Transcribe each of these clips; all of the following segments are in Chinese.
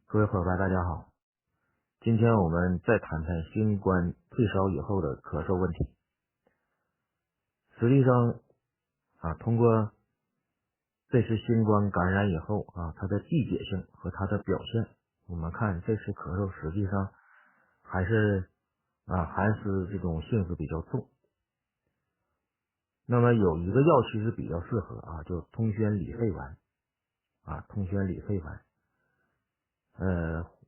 各位伙伴，大家好。今天我们再谈谈新冠退烧以后的咳嗽问题。实际上通过这次新冠感染以后它的季节性和它的表现，我们看这次咳嗽实际上还是寒湿这种性质比较重。那么有一个药其实比较适合就通宣理肺丸通宣理肺丸，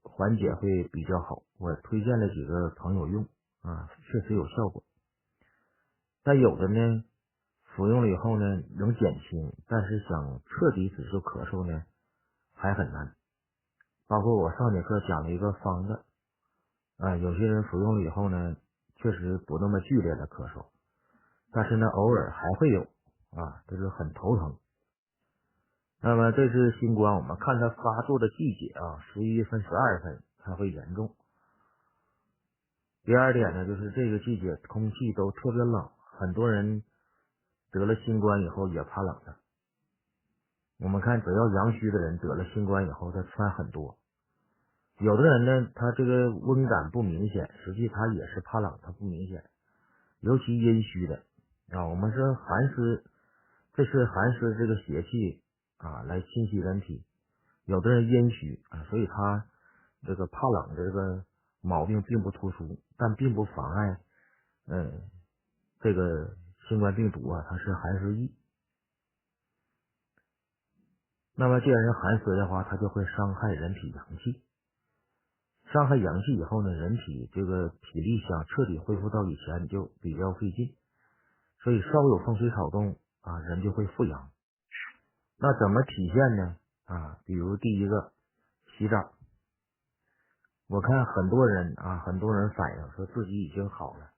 缓解会比较好。我推荐了几个朋友用确实有效果。但有的呢，服用了以后呢能减轻，但是想彻底止住咳嗽呢还很难。包括我上节课讲了一个方子有些人服用了以后呢确实不那么剧烈的咳嗽，但是呢偶尔还会有就是很头疼。那么这次新冠我们看它发作的季节11月份12月份它会严重。第二点呢，就是这个季节空气都特别冷，很多人得了新冠以后也怕冷的。我们看只要阳虚的人得了新冠以后他穿很多，有的人呢他这个温感不明显，实际他也是怕冷，他不明显。尤其阴虚的我们说寒湿，这是寒湿这个邪气来侵袭人体。有的人阴虚所以他这个怕冷这个毛病并不突出，但并不妨碍这个新冠病毒它是寒湿疫。那么既然是寒湿的话，它就会伤害人体阳气。伤害阳气以后呢，人体这个体力想彻底恢复到以前就比较费劲，所以稍有风吹草动人就会复阳。那怎么体现呢？比如第一个，洗澡。我看很多人反映说自己已经好了，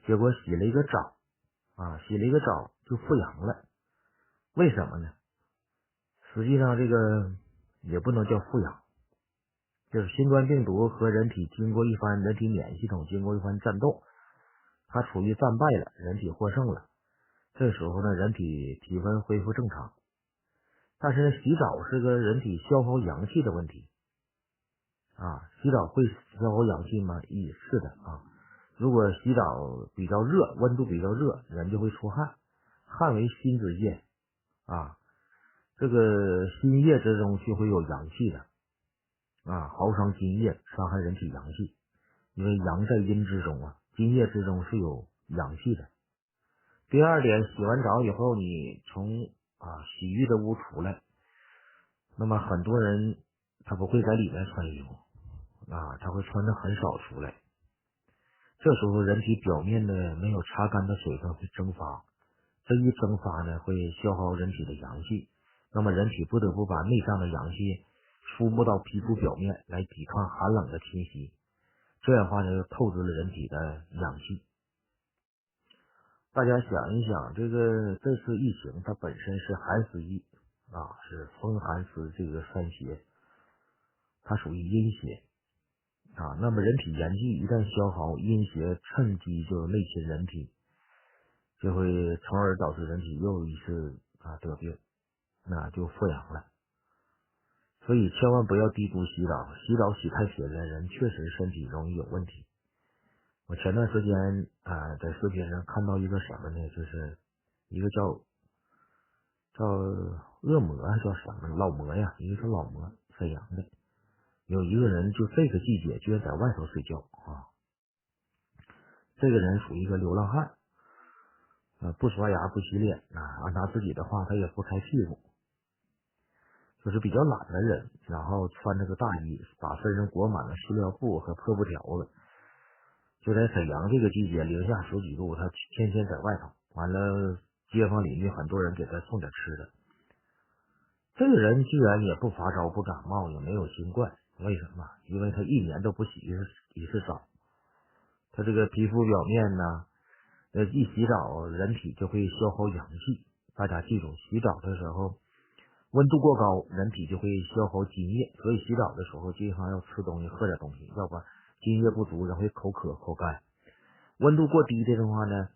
结果洗了一个澡就复阳了。为什么呢？实际上这个也不能叫复阳，就是新冠病毒和人体经过一番人体免疫系统经过一番战斗，它处于战败了，人体获胜了。这时候呢，人体体温恢复正常。但是洗澡是个人体消耗阳气的问题洗澡会消耗阳气吗？是的如果洗澡比较热，温度比较热，人就会出汗，汗为心之液这个心液之中就会有阳气的耗伤津液，伤害人体阳气。因为阳在阴之中津液之中是有阳气的。第二点，洗完澡以后你从洗浴的屋出来，那么很多人他不会在里面穿衣服他会穿的很少出来。这时候人体表面的没有擦干的水分会蒸发，这一蒸发呢会消耗人体的阳气，那么人体不得不把内脏的阳气输布到皮肤表面来抵抗寒冷的侵袭，这样的话呢就透支了人体的阳气。大家想一想，这次疫情它本身是寒湿疫是风寒湿这个三邪，它属于阴邪那么人体阳气一旦消耗，阴邪趁机就内侵人体，就会从而导致人体又一次得病，那就复阳了。所以千万不要低估洗澡，洗澡洗太勤的人确实身体容易有问题。我前段时间在视频上看到一个什么呢，就是一个叫恶魔叫什么老魔呀，一个是老魔，沈阳的，有一个人就这个季节居然在外头睡觉这个人属于一个流浪汉不刷牙不洗脸按他自己的话他也不开屁股，就是比较懒的人，然后穿着个大衣，把身上裹满了塑料布和破布条子。就在沈阳这个季节零下10几度，他天天在外头，完了街坊邻居很多人给他送点吃的。这个人居然也不发烧不感冒也没有新冠，为什么？因为他一年都不洗一次澡，他这个皮肤表面呢一洗澡人体就会消耗阳气。大家记住，洗澡的时候温度过高，人体就会消耗津液，所以洗澡的时候经常要吃东西喝点东西，要不然津液不足，人会口渴口干。温度过低的话呢，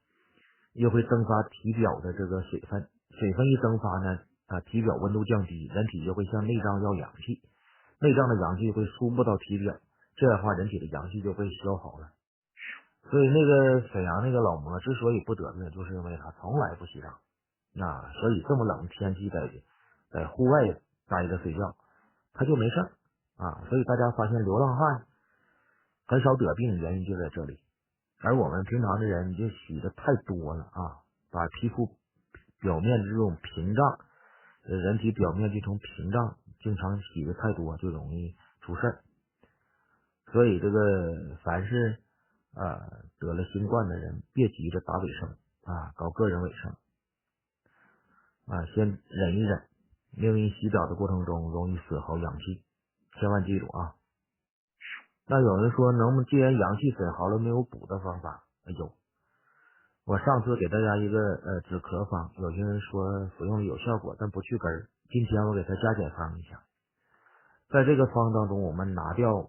又会蒸发体表的这个水分，水分一蒸发呢体表温度降低，人体就会向内脏要氧气，内脏的阳气会输布到体表，这样的话人体的阳气就被消耗了。所以那个沈阳那个老魔之所以不得病，就是因为他从来不洗澡所以这么冷的天气在户外待着睡觉，他就没事所以大家发现流浪汉很少得病，原因就在这里。而我们平常的人就洗的太多了把皮肤表面这种屏障，人体表面这种屏障经常洗的太多，就容易出事儿。所以这个凡是得了新冠的人，别急着打卫生搞个人卫生先忍一忍，因为洗澡的过程中容易损耗阳气，千万记住那有人说，能不能既然阳气损耗了，没有补的方法？有，我上次给大家一个止咳方，有些人说服用有效果，但不去根儿。今天我给他加减方一下，在这个方当中，我们拿掉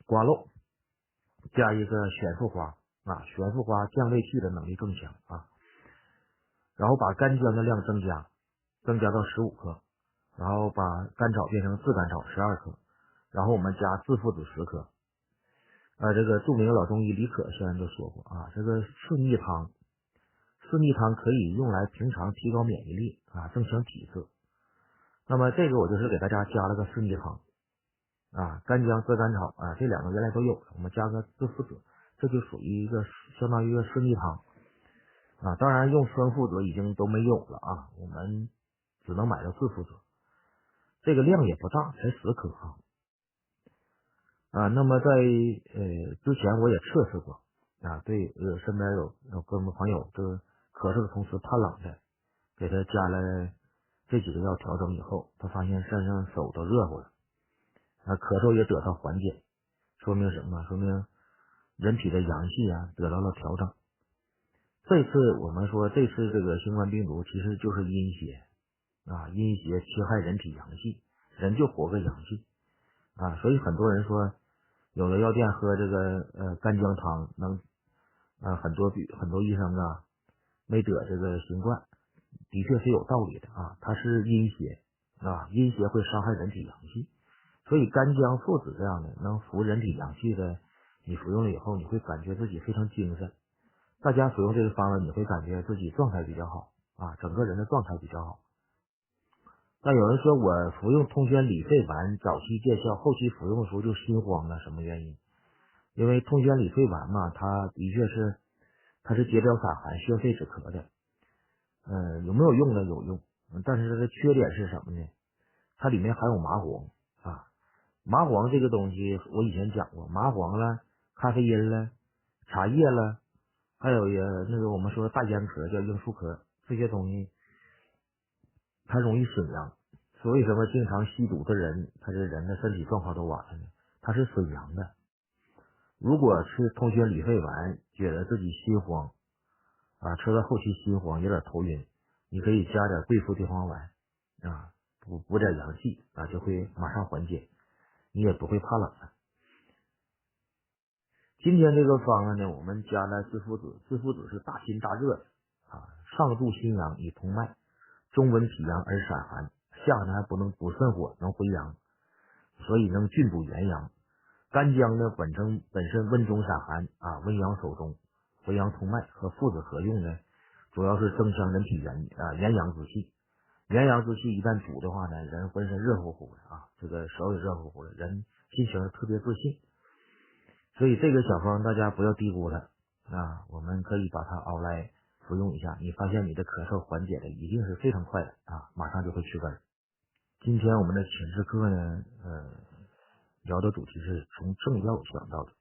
瓜蒌，加一个玄附花玄附花降胃气的能力更强然后把干姜的量增加到15克，然后把甘草变成炙甘草12克，然后我们加制附子10克。这个著名老中医李可先生就说过这个四逆汤可以用来平常提高免疫力增强体色。那么这个我就是给大家加了个四逆汤干姜炙甘草这两个原来都有的，我们加个制附子，这就属于一个相当于一个四逆汤当然用酸附子已经都没有了我们只能买到制附子，这个量也不大，才10克那么在之前我也测试过对身边有哥们朋友这个咳嗽的同时怕冷的，给他加了这几个药调整以后，他发现身上手都热乎了咳嗽也得到缓解，说明什么？说明人体的阳气得到了调整。这次我们说这次这个新冠病毒其实就是阴邪阴邪侵害人体阳气，人就活个阳气所以很多人说有的药店喝这个干姜汤能很多医生没得这个新冠，的确是有道理的它是阴邪阴邪会伤害人体阳气，所以干姜附子这样的能扶人体阳气的，你服用了以后你会感觉自己非常精神，大家服用这个方子你会感觉自己状态比较好整个人的状态比较好。那有人说我服用通宣理肺丸早期见效，后期服用的时候就心慌什么原因？因为通宣理肺丸嘛，它的确是它是解表散寒、宣肺止咳的，有没有用呢？有用，但是它的缺点是什么呢？它里面含有麻黄麻黄这个东西我以前讲过，麻黄了、咖啡因了、茶叶了，还有那个我们说大烟壳叫罂粟壳，这些东西它容易损阳。所以为什么经常吸毒的人，他这人的身体状况都完了呢？它是损阳的。如果吃通宣理肺丸，觉得自己心慌吃到后期心慌有点头晕，你可以加点桂附地黄丸补点阳气就会马上缓解，你也不会怕冷了。今天这个方案呢，我们加了制附子，制附子是大辛大热的上助心阳以通脉，中温脾阳而散寒，下呢还不能补肾火，能回阳，所以能峻补元阳。干姜呢本身温中散寒温阳守中，回阳通脉，和附子合用呢，主要是增强人体元阳之气。元阳之气一旦足的话呢，人浑身热乎乎的这个手也热乎乎的，人心情特别自信。所以这个小方大家不要低估了我们可以把它熬来服用一下，你发现你的咳嗽缓解的一定是非常快的马上就会去根儿。今天我们的寝室课呢聊的主题是从正药想到的。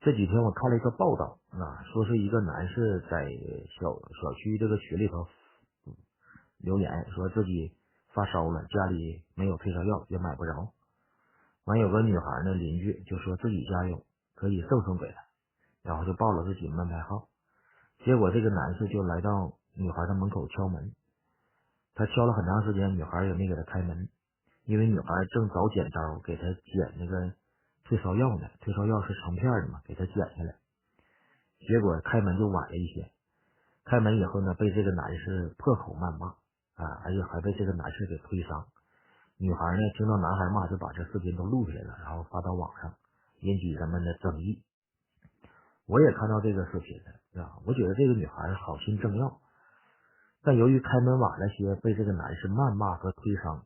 这几天我看了一个报道说是一个男士在小区这个群里头留言，说自己发烧了，家里没有退烧药也买不着，完有个女孩呢邻居就说自己家有，可以送给他，然后就报了自己门牌号。结果这个男士就来到女孩的门口敲门，他敲了很长时间，女孩也没给他开门，因为女孩正找剪刀给他剪那个退烧药呢，退烧药是成片的嘛，给他剪下来，结果开门就晚了一些。开门以后呢，被这个男士破口谩骂而且还被这个男士给推伤。女孩呢听到男孩骂，就把这视频都录下来了，然后发到网上，引起人们的争议。我也看到这个视频了啊，我觉得这个女孩好心正要，但由于开门晚了些，被这个男士谩骂和推伤，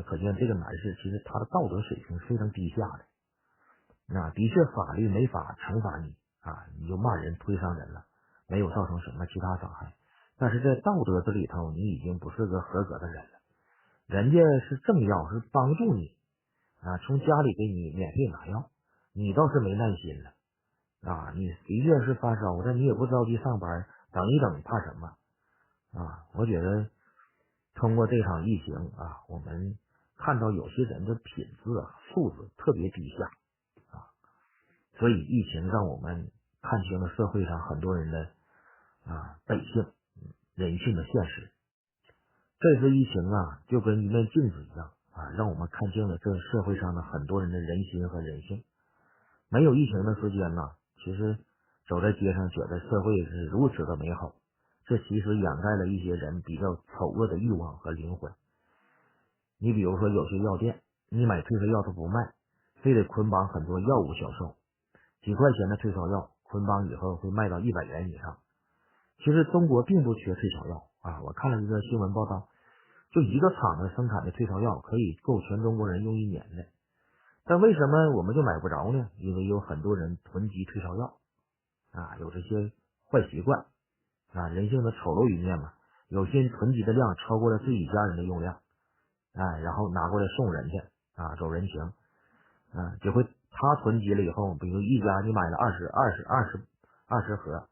可见这个男士其实他的道德水平非常低下的。的确法律没法惩罚你啊，你就骂人推伤人了，没有造成什么其他伤害，但是在道德这里头，你已经不是个合格的人了。人家是正要，是帮助你啊，从家里给你免费拿药，你倒是没耐心了啊，你的确是发烧，但你也不着急上班，等一等怕什么啊？我觉得通过这场疫情啊，我们看到有些人的品质素质特别低下啊，所以疫情让我们看清了社会上很多人的本性人性的现实。这次疫情就跟一面镜子一样让我们看清了这社会上的很多人的人心和人性。没有疫情的时间其实走在街上觉得社会是如此的美好，这其实掩盖了一些人比较丑恶的欲望和灵魂。你比如说有些药店，你买退烧药都不卖，非得捆绑很多药物销售，几块钱的退烧药捆绑以后会卖到100元以上。其实中国并不缺退烧药我看了一个新闻报道，就一个厂子生产的退烧药可以够全中国人用1年的。但为什么我们就买不着呢？因为有很多人囤积退烧药有这些坏习惯人性的丑陋一面嘛。有些人囤积的量超过了自己家人的用量然后拿过来送人去走人情结果他囤积了以后，比如一家你买了20盒，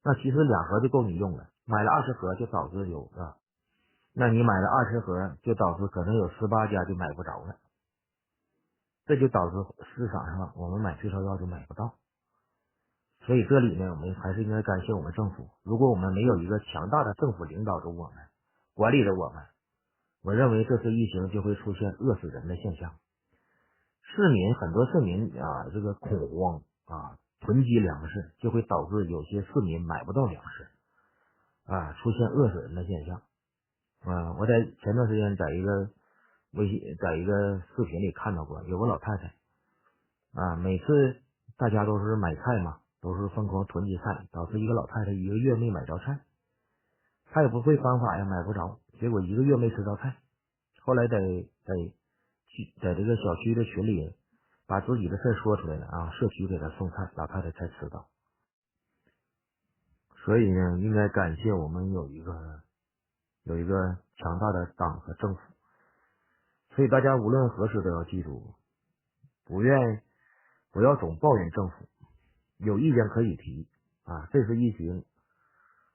那其实2盒就够你用了，买了20盒就导致有那你买了20盒就导致可能有18家就买不着了，这就导致市场上我们买退烧药就买不到。所以这里呢，我们还是应该感谢我们政府。如果我们没有一个强大的政府领导着我们，管理着我们，我认为这次疫情就会出现饿死人的现象。很多市民这个恐慌囤积粮食，就会导致有些市民买不到粮食出现饿死人的现象我在前段时间在一个视频里看到过，有个老太太每次大家都是买菜嘛，都是疯狂囤积菜，导致一个老太太1个月没买着菜，她也不会方法买不着，结果1个月没吃着菜。后来在这个小区的群里把自己的事说出来了社区给她送菜，老太太才吃到。所以呢，应该感谢我们有一个强大的党和政府。所以大家无论何时都要记住，不要总抱怨政府，有意见可以提这次疫情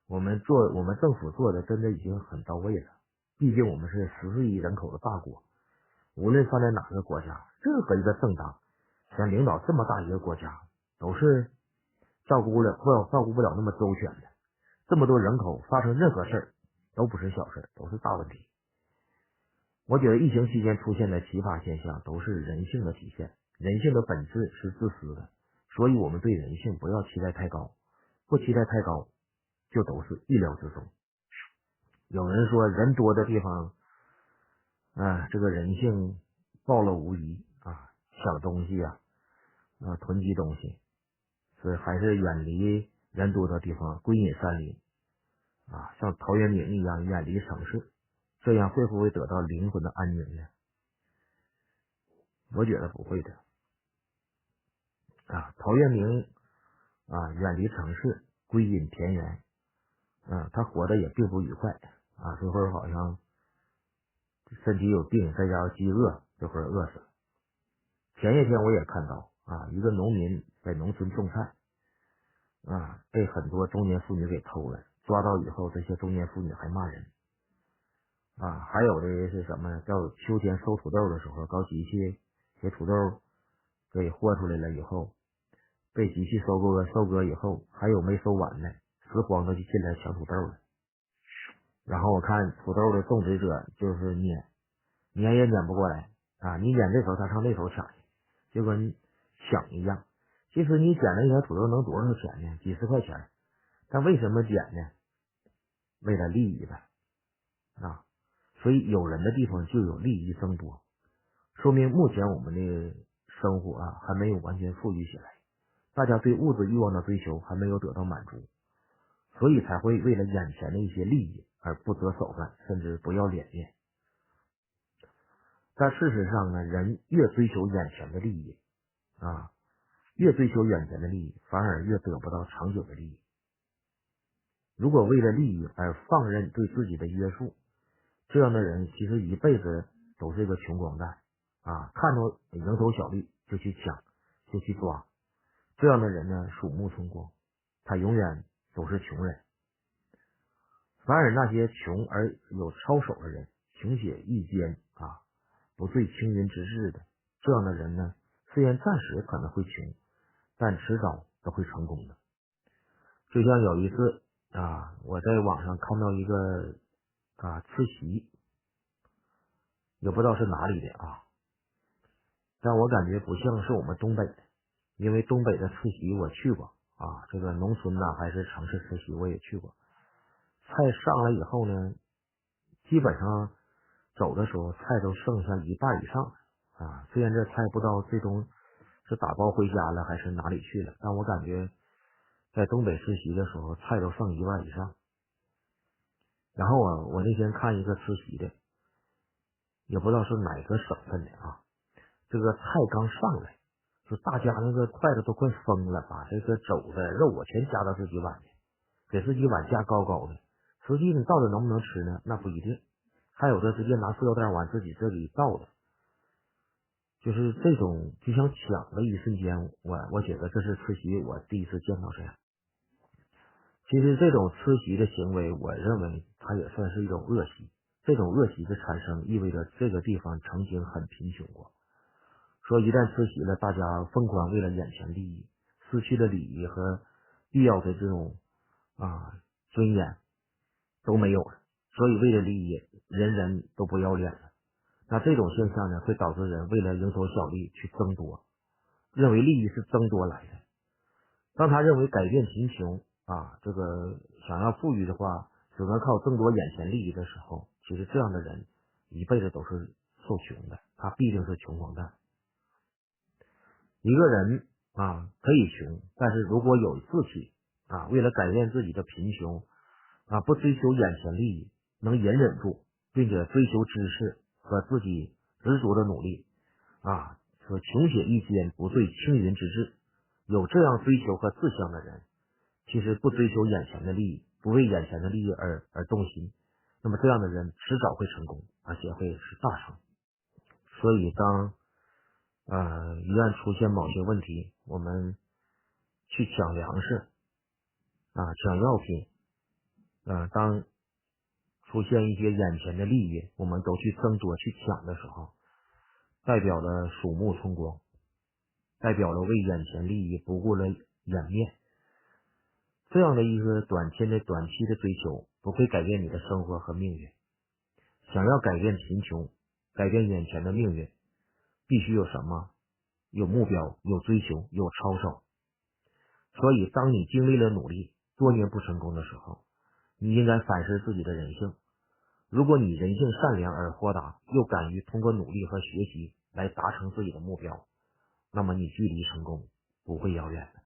我们政府做的真的已经很到位了，毕竟我们是14亿人口的大国，无论放在哪个国家，任何一个政党想领导这么大一个国家，都是照顾不了那么周全的。这么多人口发生任何事儿都不是小事，都是大问题。我觉得疫情期间出现的奇葩现象都是人性的体现，人性的本质是自私的，所以我们对人性不要期待太高，不期待太高就都是意料之中。有人说人多的地方这个人性暴露无遗抢东西囤积东西，所以还是远离人多的地方，归隐山林像陶渊明一样远离城市，这样会不会得到灵魂的安宁呢？我觉得不会的陶渊明远离城市，归隐田园他活得也并不愉快这会儿好像身体有病，再加上饥饿，这会儿饿死了。前些天我也看到一个农民在农村种菜被很多中年妇女给偷了，抓到以后这些中年妇女还骂人还有的是什么呢？到秋天收土豆的时候，搞机器给土豆给豁出来了以后，被机器收割以后，还有没收完的，拾荒的就进来抢土豆了。然后我看土豆的种植者就是撵也撵不过来你撵这头，他上那头抢去，就跟抢一样。其实你捡了一条土豆能多少钱呢？几十块钱，但为什么捡呢？为了利益呗所以有人的地方就有利益增多，说明目前我们的生活还没有完全富裕起来，大家对物质欲望的追求还没有得到满足，所以才会为了眼前的一些利益而不择手段，甚至不要脸面。但事实上呢，人越追求眼前的利益越追求眼前的利益，反而越得不到长久的利益。如果为了利益而放任对自己的约束，这样的人其实一辈子都是一个穷光蛋看到蝇头小利就去抢，就去抓。这样的人呢，鼠目寸光，他永远都是穷人。反而那些穷而有操守的人，穷且益坚不坠青云之志的，这样的人呢，虽然暂时可能会穷，但迟早都会成功的。就像有一次我在网上看到一个吃席，也不知道是哪里的但我感觉不像是我们东北的，因为东北的吃席我去过这个农村还是城市吃席我也去过。菜上来以后呢，基本上走的时候菜都剩下一半以上虽然这菜不知道最终是打包回家了还是哪里去了，但我感觉在东北吃席的时候菜都剩一半以上。然后我那天看一个吃席的，也不知道是哪个省份的这个菜刚上来，就大家那个筷子都快疯了，把这个肘子肉全夹到自己碗里，给自己碗架高高的。实际你到底能不能吃呢？那不一定。还有的直接拿塑料袋往自己这里倒的，就是这种就像抢的一瞬间，我觉得这是吃席我第一次见到这样。其实这种吃席的行为，我认为它也算是一种恶习。这种恶习的产生，意味着这个地方曾经很贫穷过。说一旦吃席了，大家疯狂为了眼前利益，失去了礼仪和必要的这种尊严都没有了，所以为了利益，人人都不要脸了。那这种现象呢，会导致人为了蝇头小利去争夺，认为利益是争夺来的。当他认为改变贫穷这个想要富裕的话，只能靠争夺眼前利益的时候，其实这样的人一辈子都是受穷的，他必定是穷光蛋。一个人可以穷，但是如果有志气为了改变自己的贫穷不追求眼前利益，能隐忍住，并且追求知识和自己执着的努力说穷且益坚，不坠青云之志。有这样追求和志向的人，其实不追求眼前的利益，不为眼前的利益而动心，那么这样的人迟早会成功，而且会是大成。所以当一旦出现某些问题，我们去抢粮食抢药品当出现一些眼前的利益，我们都去争夺去抢的时候，代表了鼠目寸光，代表了为眼前利益不顾了颜面。这样的一个短期的追求，不会改变你的生活和命运。想要改变贫穷，改变眼前的命运，必须有什么？有目标，有追求，有操守。所以当你经历了努力，多年不成功的时候，你应该反思自己的人性。如果你人性善良而豁达，又敢于通过努力和学习来达成自己的目标，那么你距离成功不会遥远的。